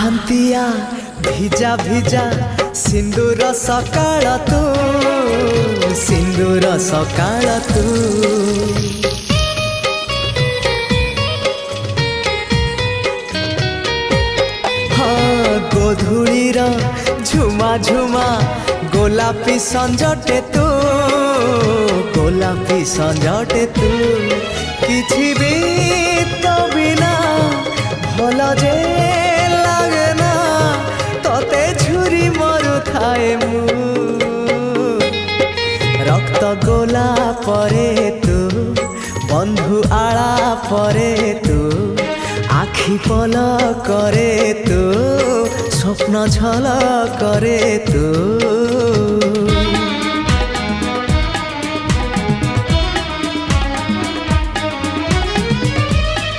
ପାହାନ୍ତିଆ ଭିଜା ଭିଜା ସିନ୍ଦୁର ସକାଳ ତୁ, ସିନ୍ଦୁର ସକାଳ ତୁ। ହଁ ଗୋଧୂଳିର ଝୁମା ଝୁମା ଗୋଲାପୀ ସଞ୍ଜଟେ ତୁ, ଗୋଲାପୀ ସଞ୍ଜଟେ ତୁ। କିଛି ବି ତ ବିନା ଭଲ ଯେ ଲାଗେ ନା, ତତେ ଝୁରି ମରୁଥାଏ ମୁଁ। ରକ୍ତ ଗୋଲା ପରେ ତୁ, ବନ୍ଧୁ ଆଳା ପରେ ତୁ, আখি পলকরে তু, স্বপ্ন ঝলকরে তু।